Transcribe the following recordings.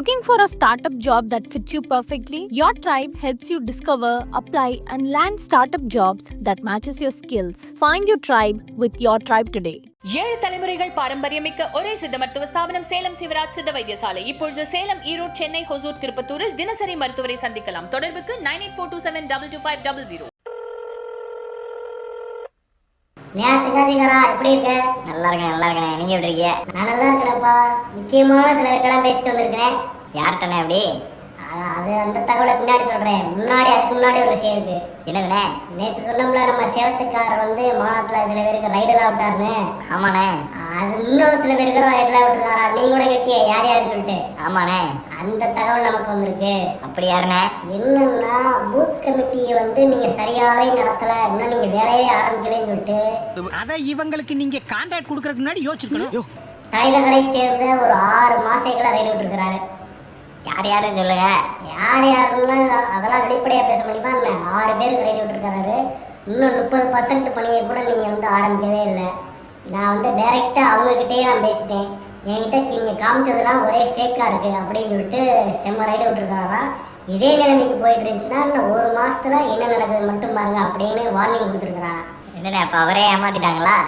Looking for a startup job that fits you perfectly? Your tribe helps you discover, apply, and land startup jobs that matches your skills. Find your tribe with your tribe today. 7 தலைமுறைகள் பாரம்பரியமிக்க ஒரே சித்த மருத்துவ ஸ்தாபனம் சேலம் சிவராஜ் சித்த வைத்தியசாலை. இப்பொழுது சேலம், ஈரோடு, சென்னை, ஹொசூர், திருப்பத்தூரில் தினசரி மருத்துவரை சந்திக்கலாம். தொடர்புக்கு 9842722500. எப்படி இருக்க? நல்லா இருக்கேன். நீங்க எப்படி இருக்கீங்க? நான் நல்லா இருக்கேன்ப்பா. முக்கியமான சில விஷயத்தெல்லாம் பேசிட்டு வந்திருக்கிறேன். யார்கிட்டனே அப்படி? அது அந்த தகவலை பின்னாடி சொல்றேன். அதுக்கு முன்னாடி ஒரு விஷயம் இருக்கு. என்னதுண்ணே? நேற்று சொன்னோம்ல, நம்ம சேலத்துக்காரர் மாநாட்டில் சில பேருக்கு ரைடராக விட்டாருன்னு. ஆமாண்ணே. அது இன்னும் சில பேருக்கு ரைடராக விட்டுருக்காரா? நீ கூட கட்டிய யார் யாருன்னு சொல்லிட்டு. ஆமாண்ணே. அந்த தகவல் நமக்கு வந்திருக்கு. அப்படி யாருண்ணே? என்னன்னா, பூத் கமிட்டியை நீங்க சரியாவே நடத்தல, இன்னும் நீங்க வேலையே ஆரம்பிக்கலன்னு சொல்லிட்டு அத இவங்களுக்கு நீங்க கான்ட்ராக்ட் கொடுக்கறதுக்கு முன்னாடி யோசிச்சுக்கணும். தலைநகரை சேர்ந்த ஒரு 6 மாசைகளை ரைடு விட்டுருக்கிறாரு. யாருன்னு சொல்லுங்க. யாருன்னா அதெல்லாம் வெளிப்படையாக பேச முடியுமா? 6 பேருக்கு ரைடு விட்டுருக்காரு. இன்னும் 30% பணியை கூட நீங்கள் ஆரம்பிக்கவே இல்லை. நான் டைரெக்டாக அவங்கக்கிட்டே நான் பேசிட்டேன். என்கிட்ட நீங்கள் காமிச்சதெல்லாம் ஒரே ஃபேக்காக இருக்குது அப்படின்னு சொல்லிட்டு செம்ம ரைடு விட்டுருக்காரா. இதே நிலைமைக்கு போயிட்டு இருந்துச்சுன்னா இன்னும் 1 மாதத்தில் என்ன நடக்குது மட்டும் பாருங்க அப்படின்னு வார்னிங் கொடுத்துருக்குறாங்க. என்னண்ணே, அப்போ அவரே ஏமாத்திட்டாங்களா?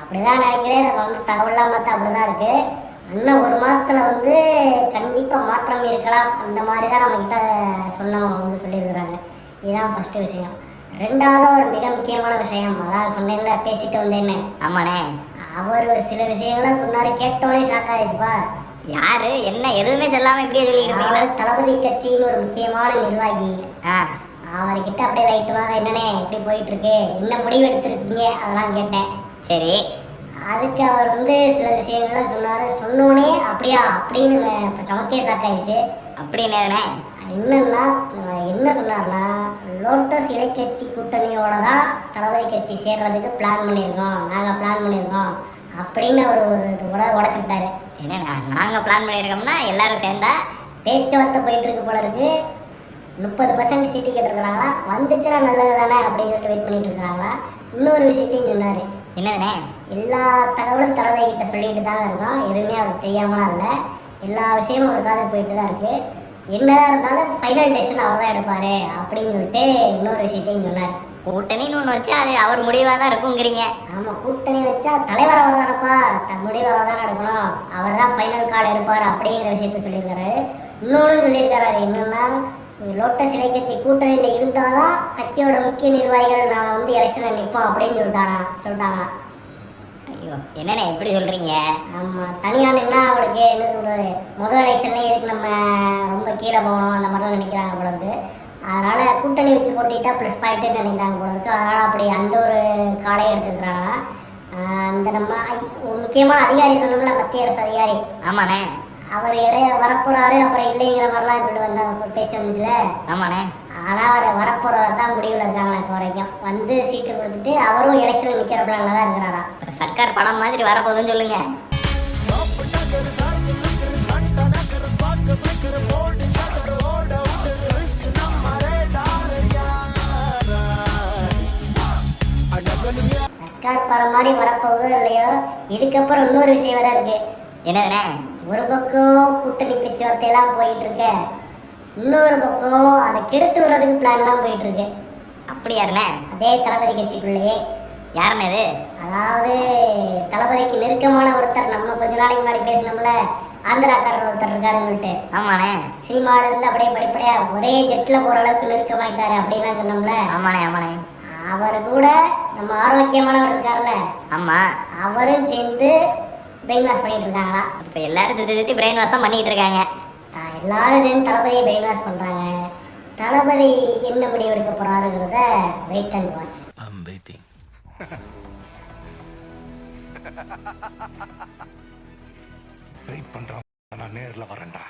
அப்படிதான் நினைக்கிறேன். எனக்கு தகவலாம் பார்த்தா அப்படிதான் இருக்கு. இன்னும் 1 மாசத்துல கண்டிப்பா மாற்றம் இருக்கலாம். அந்த மாதிரி தான் நம்ம கிட்ட சொன்னவங்க சொல்லியிருக்கிறாங்க. இதுதான் ஃபர்ஸ்ட் விஷயம். ரெண்டாவது ஒரு மிக முக்கியமான விஷயம், அதான் சொன்னேன்ல, பேசிட்டு வந்தேன்னு. ஆமாண்ணே. அவர் சில விஷயங்களை சொன்னாரு, கேட்டோன்னே ஷாக் ஆயிடுச்சுப்பா. யாரு? என்ன எதுவுமே சொல்லாம இப்படியே சொல்லிட்டு? தளபதி கட்சின்னு ஒரு முக்கியமான நிர்வாகி. அவர்கிட்ட அப்படியே ரைட்டுவாக என்னன்னே இப்படி போயிட்டு இருக்கு, என்ன முடிவு எடுத்திருக்கீங்க அதெல்லாம் கேட்டேன். சரி. அதுக்கு அவர் சில விஷயங்கள்லாம் சொன்னார். சொன்னோன்னே அப்படியா அப்படின்னு நமக்கே ஷாக் ஆயிடுச்சு. அப்படின்னு என்னன்னா, என்ன சொன்னார்னா, லோட்டஸ் இலைக்கட்சி கூட்டணியோட தான் தளபதி கட்சி சேர்றதுக்கு பிளான் பண்ணியிருக்கோம், நாங்கள் பிளான் பண்ணியிருக்கோம் அப்படின்னு அவர் ஒரு உடச்சு விட்டாரு. என்னண்ணா நாங்கள் பிளான் பண்ணியிருக்கோம்னா எல்லாரும் சேர்ந்தா? பேச்சுவார்த்தை போயிட்டு இருக்கு போல இருக்கு. 30% சீட்டு கேட்டிருக்கிறாங்களா, வந்துச்சுன்னா நல்லது தானே அப்படின்னு சொல்லிட்டு வெயிட் பண்ணிட்டு இருக்கிறாங்களா. இன்னொரு விஷயத்தையும் சொன்னார். என்னதுண்ணே? எல்லா தகவலும் தளபதி கிட்ட சொல்லிட்டு தாங்க இருக்கோம், எதுவுமே அவருக்கு தெரியாமலாம் இல்லை. எல்லா விஷயமும் ஒரு காதை போயிட்டு தான் இருக்கு. என்னதான் இருந்தாலும் ஃபைனல் டெசிஷன் அவர் தான் எடுப்பாரு அப்படின்னு சொல்லிட்டு இன்னொரு விஷயத்தையும் சொன்னார். கூட்டணின்னு ஒன்று வச்சா அது அவர் முடிவாக தான் இருக்குங்கிறீங்க? ஆமாம், கூட்டணி வச்சா தலைவர் அவர் தானப்பா, முடிவு அவர் தான் எடுக்கணும், அவர் தான் ஃபைனல் கார்டு எடுப்பார் அப்படிங்கிற விஷயத்த சொல்லியிருக்காரு. இன்னொன்று சொல்லியிருக்காரு, என்னன்னா, லோட்டஸ் இலைக்கட்சி கூட்டணியில் இருந்தால் தான் கட்சியோட முக்கிய நிர்வாகிகள் நாங்கள் எலெக்ஷனில் நிற்போம் அப்படின்னு சொல்லிட்டாங்க. ஐயோ, என்னண்ணே எப்படி சொல்கிறீங்க? ஆமாம், தனியாக நின்னா அவளுக்கு என்ன சொல்கிறது, முதல் எலெக்ஷன்லேயே எதுக்கு நம்ம ரொம்ப கீழே போகணும் அந்த மாதிரிலாம் நினைக்கிறாங்க போலருக்கு. அதனால் கூட்டணி வச்சு போட்டிட்டா ப்ளஸ் பாயிண்ட்டுன்னு நினைக்கிறாங்க போலருக்கு. அதனால் அப்படி அந்த ஒரு காலையை எடுத்துக்கிறாங்க. அந்த நம்ம முக்கியமான அதிகாரி சொன்னோம்ல, மத்திய அரசு அதிகாரி. ஆமாண்ணே. அவர் இடையில வரப்போறாரு அப்புறம் இல்லைங்கிற மாதிரிலாம் சொல்லி வந்தாங்க, ஒரு பேச்சு வந்துச்சுல. ஆமாண்ணே. ஆனால் அவர் வரப்போறவர் தான் முடிவில் இருக்காங்களா இப்போ வரைக்கும். சீட்டு கொடுத்துட்டு அவரும் எலெக்ஷன் நிற்கிற பிளான்ல தான் இருக்கிறாரா. சர்க்கார் படம் மாதிரி வரப்போகுதுன்னு சொல்லுங்க. சர்க்கார் படம் மாதிரி வரப்போகுதோ இல்லையோ, இதுக்கப்புறம் இன்னொரு விஷயம் வேற இருக்கு. என்னதுண்ணே? ஒரு பக்கம் கூட்டணி பேச்சுவார்த்தையெல்லாம் போயிட்டு இருக்க, இன்னொரு பக்கம் அதை கெடுத்து விடுறதுக்கு பிளான்லாம் போயிட்டு இருக்கு. அப்படி யாருண்ணே? அதே தளபதி கட்சிக்குள்ளேயே. யாருண்ணே இது? அதாவது தளபதிக்கு நெருக்கமான ஒருத்தர், நம்ம கொஞ்ச நாளைக்கு முன்னாடி பேசினோம்ல, ஆந்திராக்காரர் ஒருத்தர் இருக்காருன்னு சொல்லிட்டு. ஆமாண்ணே. சினிமாவில இருந்து அப்படியே படிப்படியா ஒரே ஜெட்ல போற அளவுக்கு நெருக்கமாயிட்டாரு அப்படின்னா சொன்னோம்ல. ஆமாண்ணே. அவர் கூட நம்ம ஆரோக்கியமானவர் இருக்காருல்ல, ஆமா, அவரும் சேர்ந்து பிரெயின் வாஷ் பண்ணிட்டு இருக்காங்களா. இப்போ எல்லாரும் சுற்றி பிரெயின் வாஷ் தான் பண்ணிட்டு இருக்காங்க. எல்லாரும் சேர்ந்து தளபதியை பிரெயின் வாஷ் பண்றாங்க. தளபதி என்ன முடிவு எடுக்க போறாருங்கிறத wait and watch. I'm waiting. Wait பண்றேன், நான் நேர்ல வரேன்டா.